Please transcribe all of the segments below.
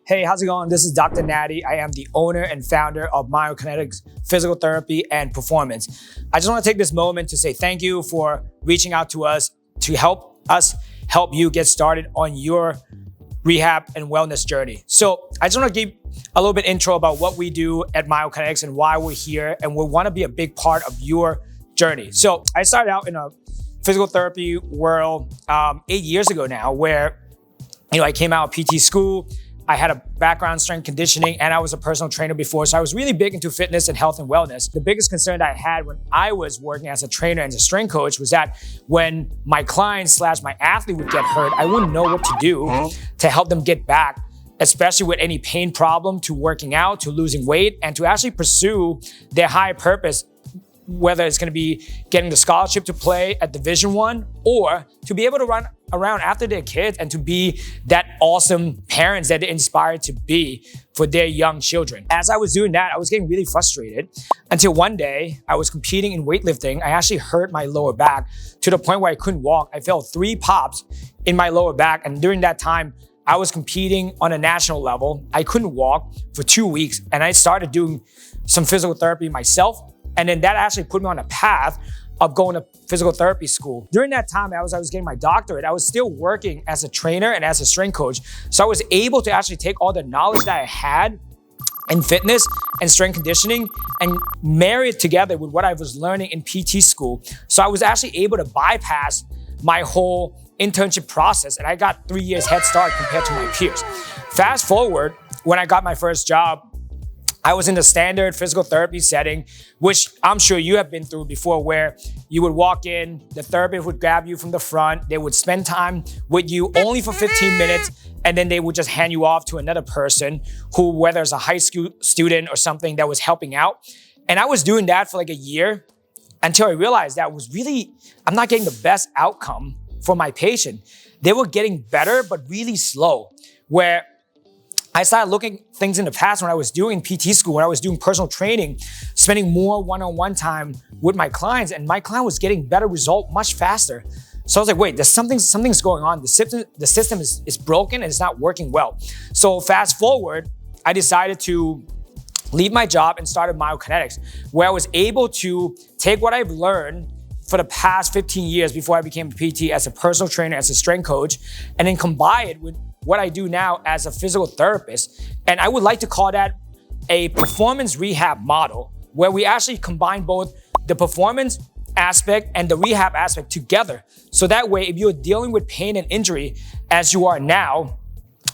Hey, how's it going? This is Dr. Natty. I am the owner and founder of Myokinetix Physical Therapy and Performance. I just want to take this moment to say thank you for reaching out to us to help you get started on your rehab and wellness journey. So I just want to give a little bit intro about what we do at Myokinetix and why we're here, and we want to be a big part of your journey. So I started out in a physical therapy world 8 years ago now, where I came out of PT school. I had a background in strength conditioning and I was a personal trainer before. So I was really big into fitness and health and wellness. The biggest concern that I had when I was working as a trainer and a strength coach was that when my client / my athlete would get hurt, I wouldn't know what to do to help them get back, especially with any pain problem, to working out, to losing weight, and to actually pursue their higher purpose, whether it's going to be getting the scholarship to play at Division I or to be able to run around after their kids and to be that awesome parents that they're inspired to be for their young children. As I was doing that, I was getting really frustrated until one day I was competing in weightlifting. I actually hurt my lower back to the point where I couldn't walk. I felt 3 pops in my lower back, and during that time, I was competing on a national level. I couldn't walk for 2 weeks, and I started doing some physical therapy myself. And then that actually put me on a path of going to physical therapy school. During that time, I was getting my doctorate. I was still working as a trainer and as a strength coach. So I was able to actually take all the knowledge that I had in fitness and strength conditioning and marry it together with what I was learning in PT school. So I was actually able to bypass my whole internship process, and I got 3 years head start compared to my peers. Fast forward, when I got my first job, I was in the standard physical therapy setting, which I'm sure you have been through before, where you would walk in, the therapist would grab you from the front, they would spend time with you only for 15 minutes, and then they would just hand you off to another person who, whether it's a high school student or something, that was helping out. And I was doing that for like a year until I realized that I'm not getting the best outcome for my patient. They were getting better, but really slow, where I started looking at things in the past when I was doing PT school, when I was doing personal training, spending more one-on-one time with my clients, and my client was getting better result much faster. So I was like, wait, something's going on. The system is broken and it's not working well. So fast forward, I decided to leave my job and started Myokinetix, where I was able to take what I've learned for the past 15 years before I became a PT as a personal trainer, as a strength coach, and then combine it with what I do now as a physical therapist. And I would like to call that a performance rehab model, where we actually combine both the performance aspect and the rehab aspect together. So that way, if you're dealing with pain and injury as you are now,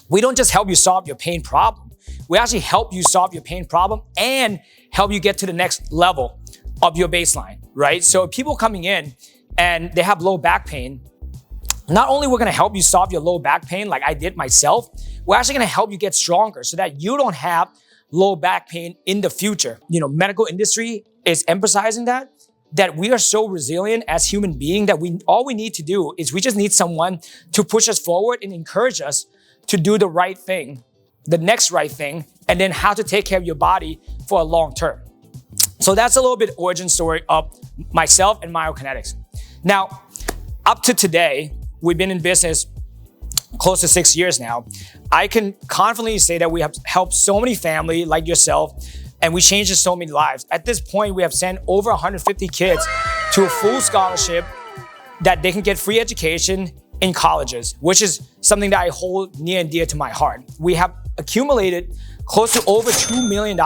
we don't just help you solve your pain problem. We actually help you solve your pain problem and help you get to the next level of your baseline, right? So people coming in and they have low back pain, not only we're gonna help you solve your low back pain like I did myself, we're actually gonna help you get stronger so that you don't have low back pain in the future. Medical industry is emphasizing that we are so resilient as human beings that all we need to do is we just need someone to push us forward and encourage us to do the right thing, the next right thing, and then how to take care of your body for a long term. So that's a little bit origin story of myself and Myokinetix. Now, up to today, we've been in business close to 6 years now. I can confidently say that we have helped so many families like yourself, and we changed so many lives. At this point, we have sent over 150 kids to a full scholarship that they can get free education in colleges, which is something that I hold near and dear to my heart. We have accumulated close to over $2 million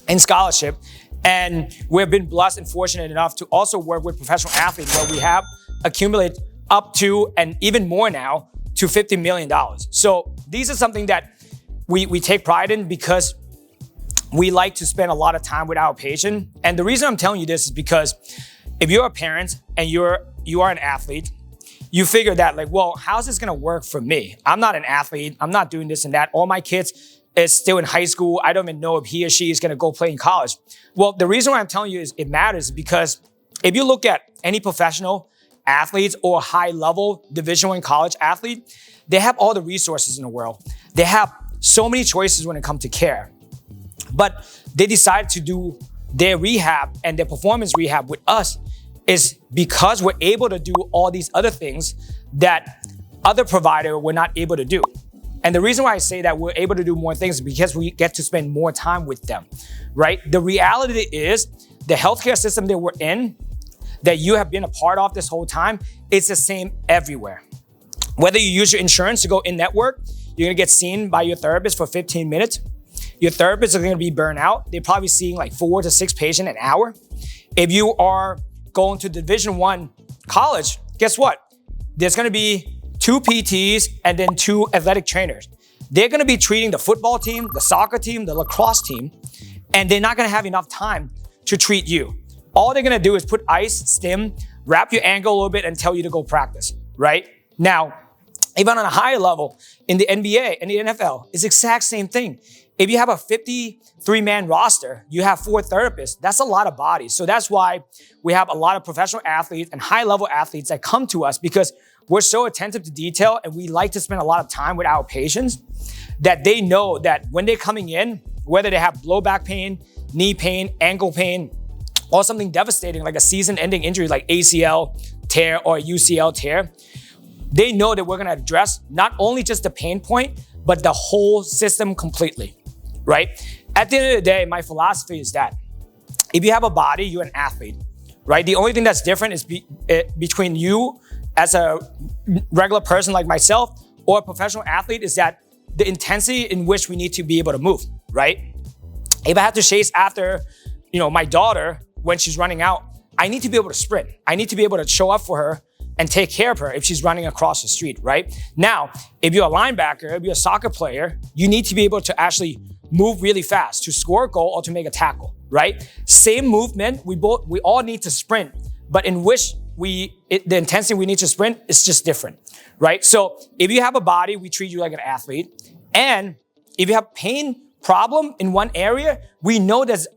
in scholarship, and we've been blessed and fortunate enough to also work with professional athletes, where we have accumulated up to, and even more now, to $50 million. So these are something that we take pride in, because we like to spend a lot of time with our patient. And the reason I'm telling you this is because if you're a parent and you are an athlete, you figure that well, how's this gonna work for me? I'm not an athlete, I'm not doing this and that. All my kids is still in high school. I don't even know if he or she is gonna go play in college. Well, the reason why I'm telling you is it matters, because if you look at any professional athletes or high-level Division I college athlete, they have all the resources in the world. They have so many choices when it comes to care. But they decided to do their rehab and their performance rehab with us is because we're able to do all these other things that other providers were not able to do. And the reason why I say that we're able to do more things is because we get to spend more time with them, right? The reality is the healthcare system that we're in, that you have been a part of this whole time, it's the same everywhere. Whether you use your insurance to go in network, you're gonna get seen by your therapist for 15 minutes. Your therapists are gonna be burnt out. They're probably seeing like 4 to 6 patients an hour. If you are going to Division I college, guess what? There's gonna be 2 PTs and then 2 athletic trainers. They're gonna be treating the football team, the soccer team, the lacrosse team, and they're not gonna have enough time to treat you. All they're gonna do is put ice, stim, wrap your ankle a little bit and tell you to go practice, right? Now, even on a higher level, in the NBA and the NFL, it's the exact same thing. If you have a 53-man roster, you have 4 therapists, that's a lot of bodies. So that's why we have a lot of professional athletes and high-level athletes that come to us, because we're so attentive to detail and we like to spend a lot of time with our patients that they know that when they're coming in, whether they have low back pain, knee pain, ankle pain, or something devastating like a season-ending injury like ACL tear or UCL tear, they know that we're gonna address not only just the pain point, but the whole system completely, right? At the end of the day, my philosophy is that if you have a body, you're an athlete, right? The only thing that's different is between you as a regular person like myself or a professional athlete is that the intensity in which we need to be able to move, right? If I have to chase after, my daughter when she's running out, I need to be able to sprint. I need to be able to show up for her and take care of her if she's running across the street, right? Now, if you're a linebacker, if you're a soccer player, you need to be able to actually move really fast to score a goal or to make a tackle, right? Same movement, we all need to sprint, but in which the intensity we need to sprint is just different, right? So if you have a body, we treat you like an athlete. And if you have pain problem in one area, we know this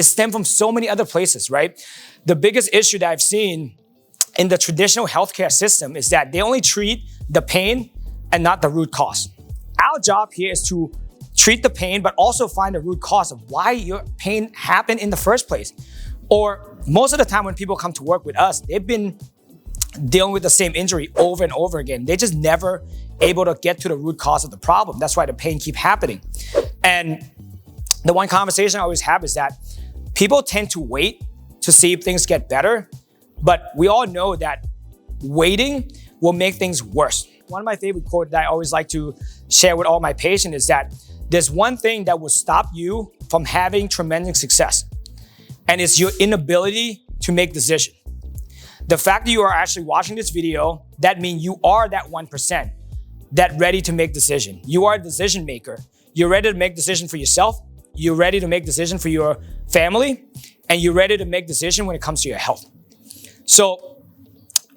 stem from so many other places, right? The biggest issue that I've seen in the traditional healthcare system is that they only treat the pain and not the root cause. Our job here is to treat the pain, but also find the root cause of why your pain happened in the first place. Or most of the time when people come to work with us, they've been dealing with the same injury over and over again. They're just never able to get to the root cause of the problem. That's why the pain keeps happening. And the one conversation I always have is that people tend to wait to see if things get better, but we all know that waiting will make things worse. One of my favorite quotes that I always like to share with all my patients is that there's one thing that will stop you from having tremendous success, and it's your inability to make decisions. The fact that you are actually watching this video, that means you are that 1% that ready to make decision. You are a decision maker. You're ready to make decision for yourself. You're ready to make decision for your family, and you're ready to make decision when it comes to your health. So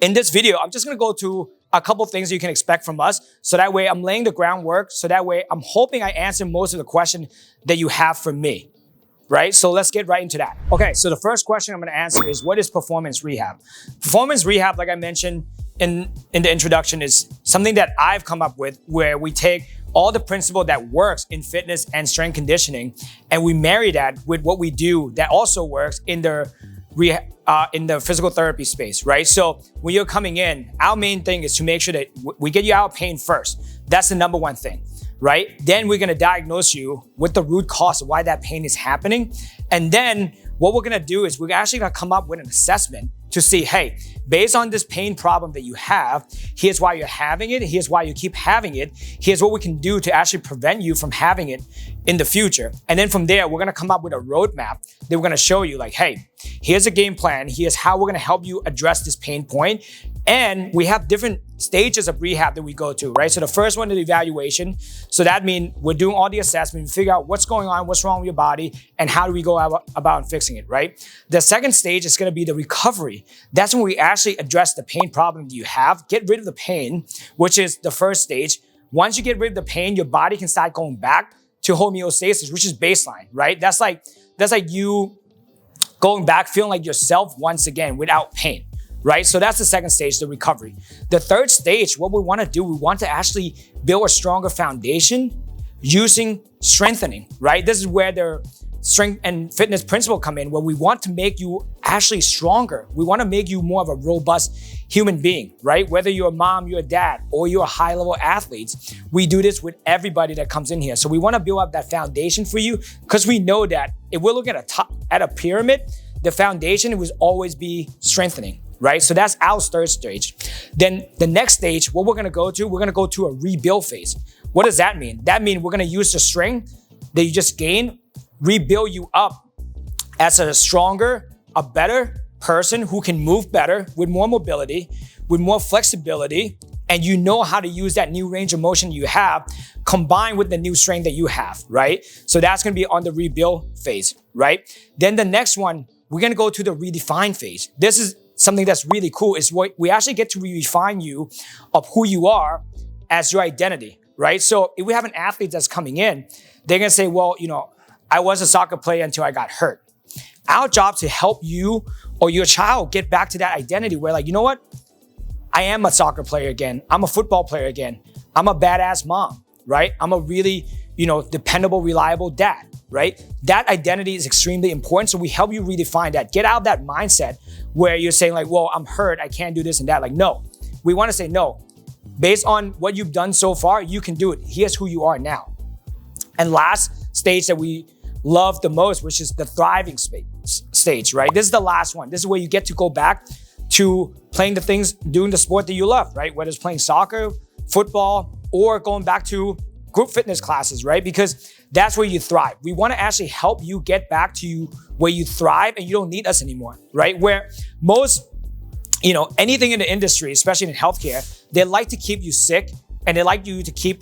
in this video, I'm just gonna go to a couple things you can expect from us. So that way I'm laying the groundwork. So that way I'm hoping I answer most of the question that you have for me, right? So let's get right into that. Okay, so the first question I'm gonna answer is, what is performance rehab? Performance rehab, like I mentioned in the introduction, is something that I've come up with where we take all the principle that works in fitness and strength conditioning, and we marry that with what we do that also works in the physical therapy space, right? So when you're coming in, our main thing is to make sure that we get you out of pain first. That's the number one thing, right? Then we're gonna diagnose you with the root cause of why that pain is happening. And then what we're gonna do is we're actually gonna come up with an assessment to see, hey, based on this pain problem that you have, here's why you're having it, here's why you keep having it, here's what we can do to actually prevent you from having it in the future. And then from there, we're gonna come up with a roadmap that we're gonna show you like, hey, here's a game plan, here's how we're gonna help you address this pain point. And we have different stages of rehab that we go to, right? So the first one is evaluation. So that means we're doing all the assessment, we figure out what's going on, what's wrong with your body, and how do we go about fixing it, right? The second stage is gonna be the recovery. That's when we actually address the pain problem that you have, get rid of the pain, which is the first stage. Once you get rid of the pain, your body can start going back to homeostasis, which is baseline, right? That's like you going back, feeling like yourself once again without pain, right? So that's the second stage, the recovery. The third stage, what we want to do, we want to actually build a stronger foundation using strengthening, right? This is where the strength and fitness principle come in, where we want to make you actually stronger. We want to make you more of a robust human being, right? Whether you're a mom, you're a dad, or you're a high-level athlete, we do this with everybody that comes in here. So we want to build up that foundation for you, because we know that if we're looking at a pyramid, the foundation will always be strengthening, right? So that's our third stage. Then the next stage, what we're going to go to a rebuild phase. What does that mean? That means we're going to use the strength that you just gained, rebuild you up as a stronger, a better person who can move better with more mobility, with more flexibility, and you know how to use that new range of motion you have combined with the new strength that you have, right? So that's gonna be on the rebuild phase, right? Then the next one, we're gonna go to the redefine phase. This is something that's really cool, is what we actually get to redefine you of who you are as your identity, right? So if we have an athlete that's coming in, they're gonna say, well, I was a soccer player until I got hurt. Our job to help you or your child get back to that identity where, like, you know what? I am a soccer player again. I'm a football player again. I'm a badass mom, right? I'm a really, dependable, reliable dad, right? That identity is extremely important. So we help you redefine that. Get out of that mindset where you're saying like, well, I'm hurt. I can't do this and that. Like, no, we want to say no. Based on what you've done so far, you can do it. Here's who you are now. And last stage that we love the most, which is the thriving stage, right? This is the last one. This is where you get to go back to playing the things, doing the sport that you love, right? Whether it's playing soccer, football, or going back to group fitness classes, right? Because that's where you thrive. We want to actually help you get back to where you thrive and you don't need us anymore, right? Where most, anything in the industry, especially in healthcare, they like to keep you sick and they like you to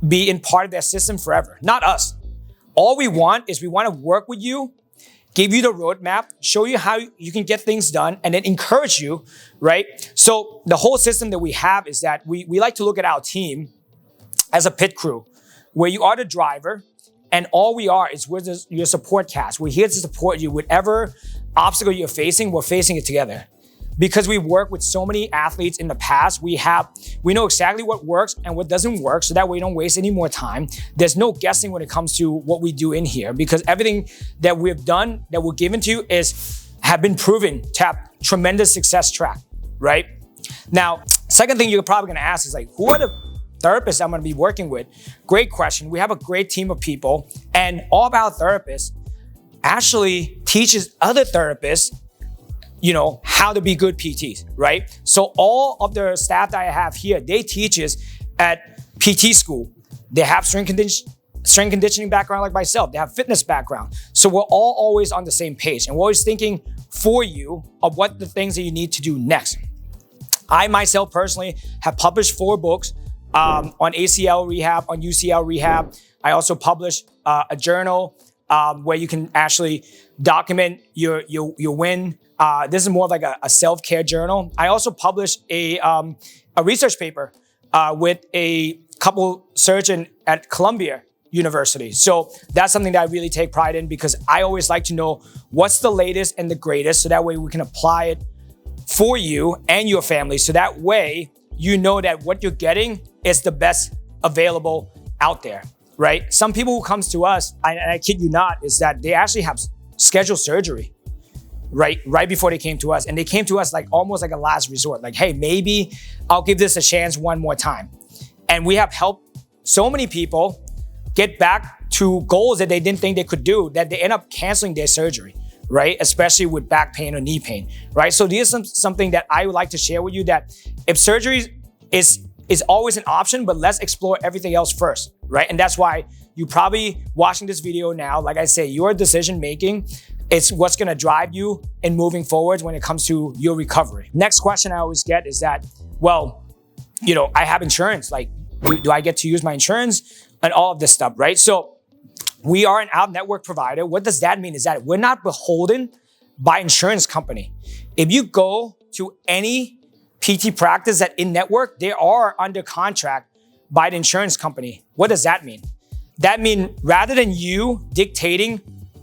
be in part of their system forever. Not us. All we want is we want to work with you, give you the roadmap, show you how you can get things done, and then encourage you, right? So the whole system that we have is that we like to look at our team as a pit crew, where you are the driver, and all we are is we're your support cast. We're here to support you. Whatever obstacle you're facing, we're facing it together. Because we've worked with so many athletes in the past, we know exactly what works and what doesn't work, so that way we don't waste any more time. There's no guessing when it comes to what we do in here, because everything that we've done, that we're given to you, have been proven to have tremendous success track, right? Now, second thing you're probably gonna ask is like, who are the therapists I'm gonna be working with? Great question. We have a great team of people, and all of our therapists actually teaches other therapists how to be good PTs, right? So all of the staff that I have here, they teach us at PT school. They have strength conditioning background like myself. They have fitness background. So we're all always on the same page, and we're always thinking for you of what the things that you need to do next. I myself personally have published 4 books on ACL rehab, on UCL rehab. I also published a journal where you can actually document your win. This is more of like a self-care journal. I also published a research paper with a couple surgeon at Columbia University. So that's something that I really take pride in, because I always like to know what's the latest and the greatest, so that way we can apply it for you and your family. So that way you know that what you're getting is the best available out there, right? Some people who comes to us, and I kid you not, is that they actually have scheduled surgery right before they came to us. And they came to us like almost like a last resort. Like, hey, maybe I'll give this a chance one more time. And we have helped so many people get back to goals that they didn't think they could do, that they end up canceling their surgery, right? Especially with back pain or knee pain, right? So this is something that I would like to share with you, that if surgery is always an option, but let's explore everything else first, right? And that's why you probably watching this video now, like I say, your decision making is what's gonna drive you in moving forward when it comes to your recovery. Next question I always get is that, well, I have insurance. Like, do I get to use my insurance and all of this stuff, right? So we are an out-network provider. What does that mean? Is that we're not beholden by insurance company. If you go to any PT practice that in-network, they are under contract by the insurance company. What does that mean? That means rather than you dictating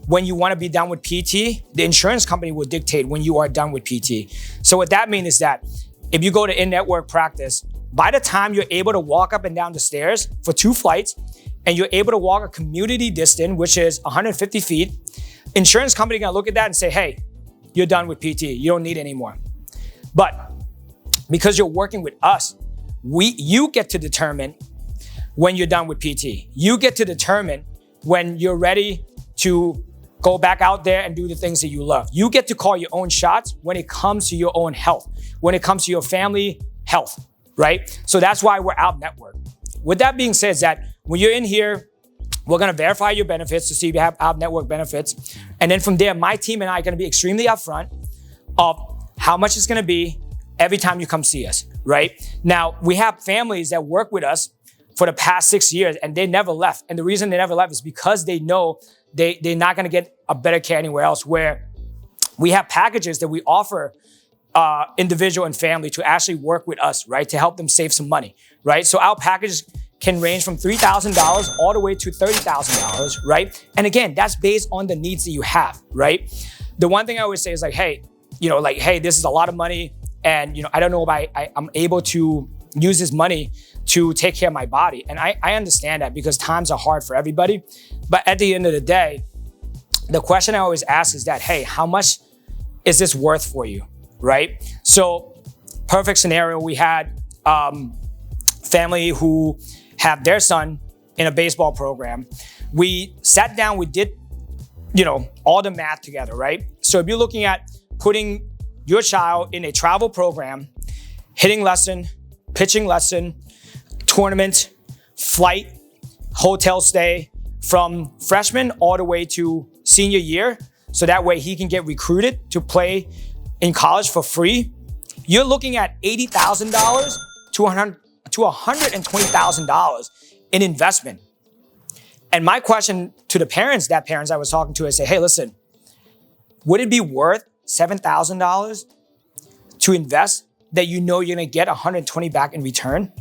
when you want to be done with PT, the insurance company will dictate when you are done with PT. So what that means is that if you go to in-network practice, by the time you're able to walk up and down the stairs for 2 flights and you're able to walk a community distance, which is 150 feet, insurance company gonna look at that and say, hey, you're done with PT. You don't need it anymore. But because you're working with us, you get to determine when you're done with PT. You get to determine when you're ready to go back out there and do the things that you love. You get to call your own shots when it comes to your own health, when it comes to your family health, right? So that's why we're out network. With that being said, is that when you're in here, we're gonna verify your benefits to see if you have out network benefits. And then from there, my team and I are gonna be extremely upfront of how much it's gonna be every time you come see us, right? Now, we have families that work with us for the past 6 years and they never left. And the reason they never left is because they know they're not gonna get a better care anywhere else, where we have packages that we offer individual and family to actually work with us, right? To help them save some money, right? So our packages can range from $3,000 all the way to $30,000, right? And again, that's based on the needs that you have, right? The one thing I always say is like, hey, hey, this is a lot of money. And, I don't know if I'm able to use this money to take care of my body. And I understand that because times are hard for everybody. But at the end of the day, the question I always ask is that, hey, how much is this worth for you, right? So perfect scenario, we had family who have their son in a baseball program. We sat down, we did, all the math together, right? So if you're looking at putting your child in a travel program, hitting lesson, pitching lesson, tournament, flight, hotel stay, from freshman all the way to senior year, so that way he can get recruited to play in college for free, you're looking at $80,000 to $120,000 in investment. And my question to the parents I was talking to, I say, hey, listen, would it be worth $7,000 to invest that you're gonna get 120 back in return?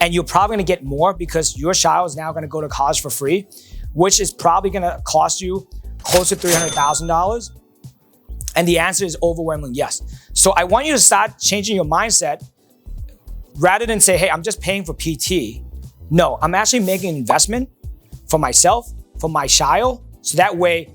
And you're probably gonna get more because your child is now gonna go to college for free, which is probably gonna cost you close to $300,000. And the answer is overwhelmingly yes. So I want you to start changing your mindset rather than say, hey, I'm just paying for PT. No, I'm actually making an investment for myself, for my child, so that way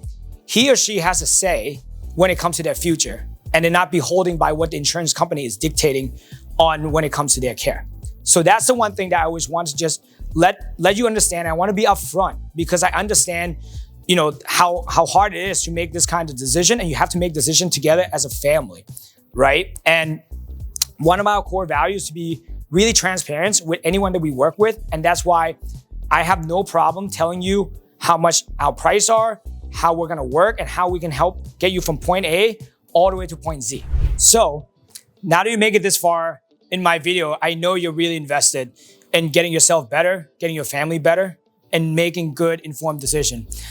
he or she has a say when it comes to their future and they're not beholden by what the insurance company is dictating on when it comes to their care. So that's the one thing that I always want to just let you understand. I want to be upfront because I understand, how hard it is to make this kind of decision, and you have to make decision together as a family, right? And one of our core values is to be really transparent with anyone that we work with. And that's why I have no problem telling you how much our price are, how we're gonna work, and how we can help get you from point A all the way to point Z. So now that you make it this far in my video, I know you're really invested in getting yourself better, getting your family better, and making good informed decisions.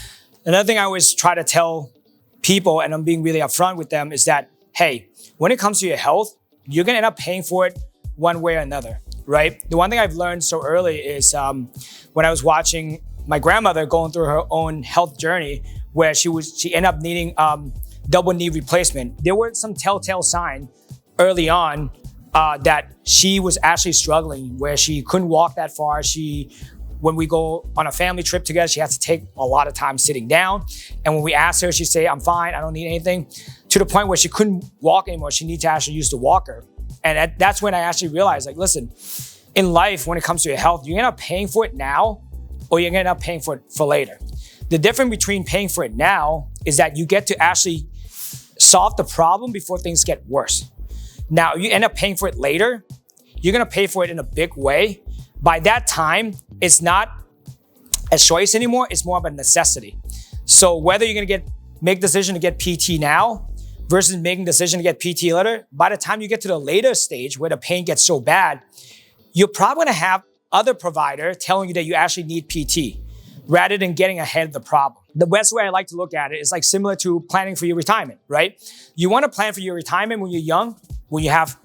Another thing I always try to tell people, and I'm being really upfront with them, is that, hey, when it comes to your health, you're gonna end up paying for it one way or another, right? The one thing I've learned so early is when I was watching my grandmother going through her own health journey, where she ended up needing double knee replacement. There were some telltale signs early on that she was actually struggling, where she couldn't walk that far. When we go on a family trip together, she has to take a lot of time sitting down. And when we asked her, she'd say, I'm fine, I don't need anything, to the point where she couldn't walk anymore. She needed to actually use the walker. And that's when I actually realized, like, listen, in life, when it comes to your health, you end up paying for it now, or you're gonna end up paying for it for later. The difference between paying for it now is that you get to actually solve the problem before things get worse. Now, you end up paying for it later, you're gonna pay for it in a big way. By that time, it's not a choice anymore, it's more of a necessity. So whether you're gonna make decision to get PT now versus making decision to get PT later, by the time you get to the later stage where the pain gets so bad, you're probably gonna have other provider telling you that you actually need PT rather than getting ahead of the problem. The best way I like to look at it is like similar to planning for your retirement, right? You wanna plan for your retirement when you're young, when you have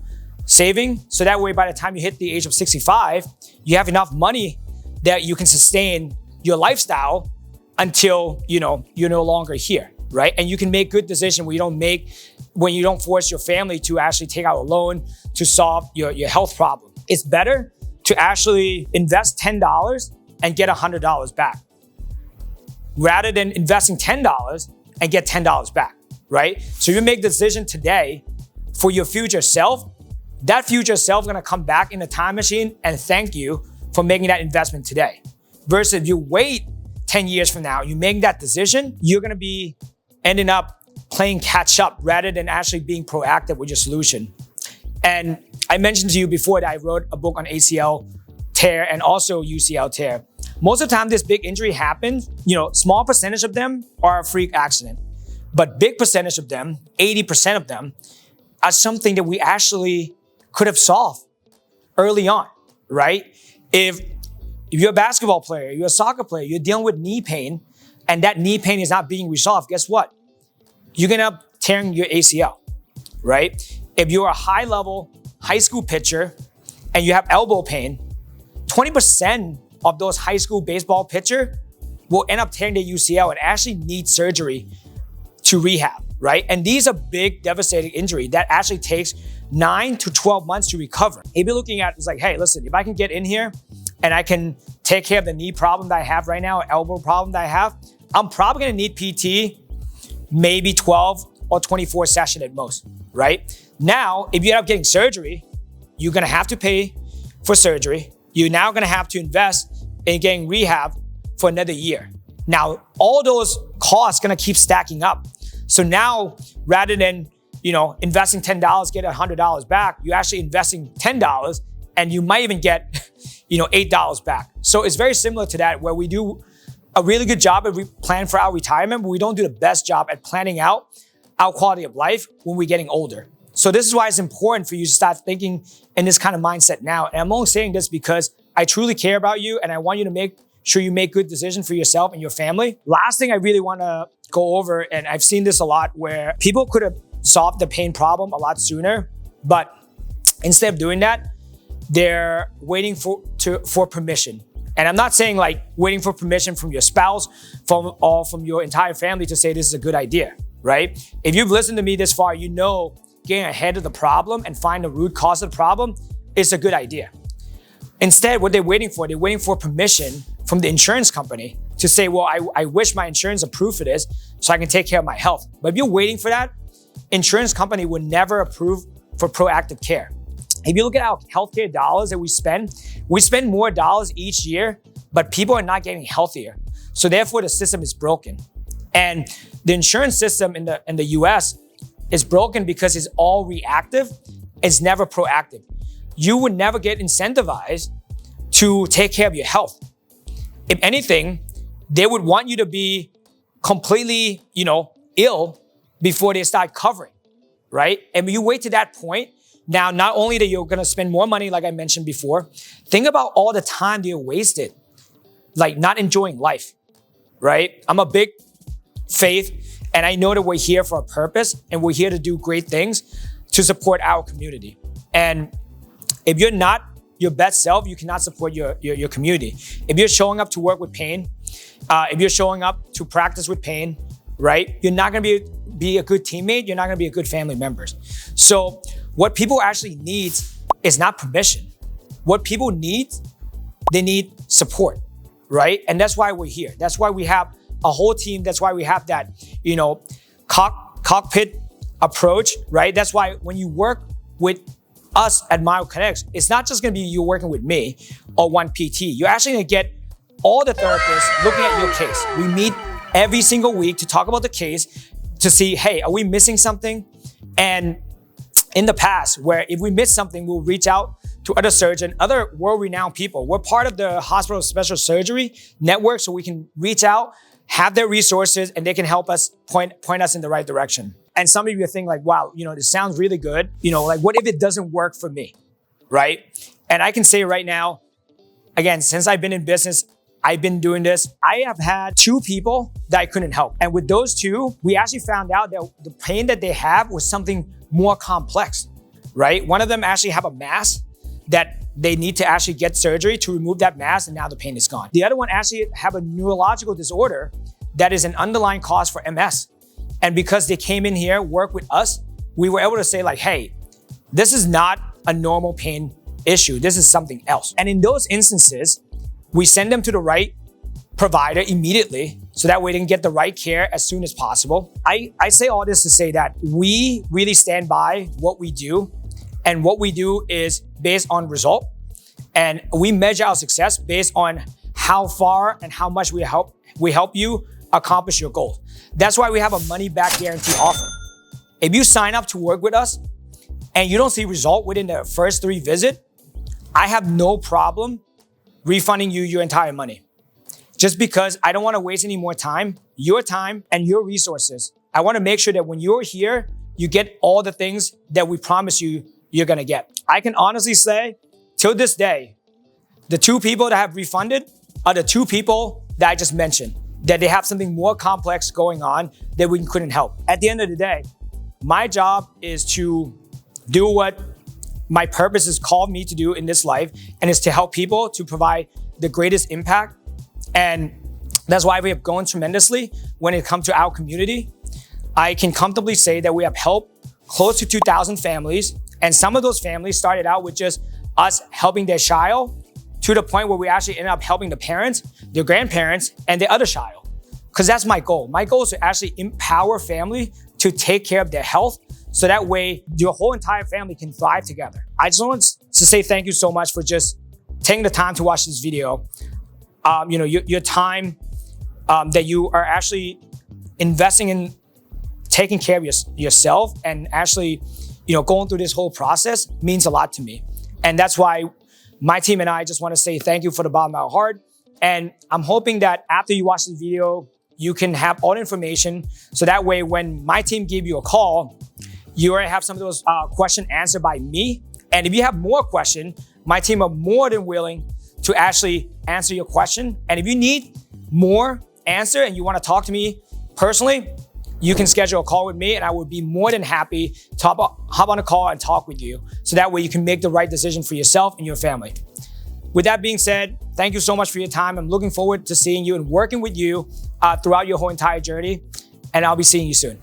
saving, so that way by the time you hit the age of 65, you have enough money that you can sustain your lifestyle until you're no longer here, right? And you can make good decisions when you don't force your family to actually take out a loan to solve your health problem. It's better to actually invest $10 and get $100 back. rather than investing $10 and get $10 back, right? So you make the decision today for your future self. That future self is gonna come back in a time machine and thank you for making that investment today. Versus if you wait 10 years from now, you make that decision, you're gonna be ending up playing catch up rather than actually being proactive with your solution. And I mentioned to you before that I wrote a book on ACL tear and also UCL tear. Most of the time this big injury happens, small percentage of them are a freak accident, but big percentage of them, 80% of them, are something that we actually could have solved early on, right? If you're a basketball player, you're a soccer player, you're dealing with knee pain, and that knee pain is not being resolved, guess what? You're gonna end up tearing your ACL, right? If you're a high-level high school pitcher and you have elbow pain, 20% of those high school baseball pitchers will end up tearing their UCL and actually need surgery to rehab, right? And these are big, devastating injuries that actually takes 9 to 12 months to recover. If you're looking at, it's like, hey, listen, if I can get in here and I can take care of the knee problem that I have right now, or elbow problem that I have, I'm probably gonna need PT maybe 12 or 24 sessions at most, right? Now, if you end up getting surgery, you're gonna have to pay for surgery. You're now gonna have to invest in getting rehab for another year. Now, all those costs gonna keep stacking up. So now, rather than investing $10, get $100 back, you're actually investing $10 and you might even get $8 back. So it's very similar to that, where we do a really good job at planning for our retirement, but we don't do the best job at planning out our quality of life when we're getting older. So this is why it's important for you to start thinking in this kind of mindset now. And I'm only saying this because I truly care about you and I want you to make sure you make good decisions for yourself and your family. Last thing I really want to go over, and I've seen this a lot, where people could have solved the pain problem a lot sooner, but instead of doing that, they're waiting for permission. And I'm not saying like waiting for permission from your spouse, from your entire family to say this is a good idea, right? If you've listened to me this far, you know getting ahead of the problem and find the root cause of the problem is a good idea. Instead, what they're waiting for permission from the insurance company to say, well, I wish my insurance approved for this so I can take care of my health. But if you're waiting for that, insurance company would never approve for proactive care. If you look at our healthcare dollars that we spend more dollars each year, but people are not getting healthier. So therefore the system is broken. And the insurance system in the US is broken because it's all reactive. It's never proactive. You would never get incentivized to take care of your health. If anything, they would want you to be completely, ill before they start covering, right? And when you wait to that point, now, not only that you're gonna spend more money, like I mentioned before, think about all the time that you wasted, like not enjoying life, right? I'm a big faith, and I know that we're here for a purpose, and we're here to do great things to support our community. And if you're not your best self, you cannot support your community. If you're showing up to work with pain, if you're showing up to practice with pain, right? You're not gonna be a good teammate, you're not gonna be a good family member. So what people actually need is not permission. What people need, they need support, right? And that's why we're here. That's why we have a whole team. That's why we have that, cockpit approach, right? That's why when you work with us at Myokinetix, it's not just gonna be you working with me or one PT. You're actually gonna get all the therapists looking at your case. We meet every single week to talk about the case, to see, hey, are we missing something? And in the past, where if we miss something, we'll reach out to other surgeons, other world-renowned people. We're part of the Hospital of Special Surgery network, so we can reach out, have their resources, and they can help us point us in the right direction. And some of you are thinking like, wow, this sounds really good. Like what if it doesn't work for me, right? And I can say right now, again, since I've been in business, I've been doing this. I have had 2 people that I couldn't help. And with those 2, we actually found out that the pain that they have was something more complex, right? One of them actually have a mass that they need to actually get surgery to remove that mass, and now the pain is gone. The other one actually have a neurological disorder that is an underlying cause for MS. And because they came in here, work with us, we were able to say like, hey, this is not a normal pain issue. This is something else. And in those instances, we send them to the right provider immediately, so that way they can get the right care as soon as possible. I say all this to say that we really stand by what we do, and what we do is based on result, and we measure our success based on how far and how much we help you accomplish your goals. That's why we have a money back guarantee offer. If you sign up to work with us and you don't see result within the first 3 visits, I have no problem refunding you your entire money. Just because I don't want to waste any more time, your time and your resources. I want to make sure that when you're here, you get all the things that we promise you you're going to get. I can honestly say, till this day, the 2 people that have refunded are the 2 people that I just mentioned, that they have something more complex going on that we couldn't help. At the end of the day, my job is to do what my purpose has called me to do in this life, and is to help people to provide the greatest impact. And that's why we have grown tremendously when it comes to our community. I can comfortably say that we have helped close to 2,000 families, and some of those families started out with just us helping their child, to the point where we actually ended up helping the parents, their grandparents, and their other child. Because that's my goal. My goal is to actually empower family to take care of their health, so that way your whole entire family can thrive together. I just want to say thank you so much for just taking the time to watch this video. Your time that you are actually investing in taking care of yourself, and actually, going through this whole process means a lot to me. And that's why my team and I just want to say thank you for the bottom of our heart. And I'm hoping that after you watch this video, you can have all the information, so that way when my team give you a call, you already have some of those questions answered by me. And if you have more questions, my team are more than willing to actually answer your question. And if you need more answer and you want to talk to me personally, you can schedule a call with me, and I would be more than happy to hop on a call and talk with you, so that way you can make the right decision for yourself and your family. With that being said, thank you so much for your time. I'm looking forward to seeing you and working with you throughout your whole entire journey, and I'll be seeing you soon.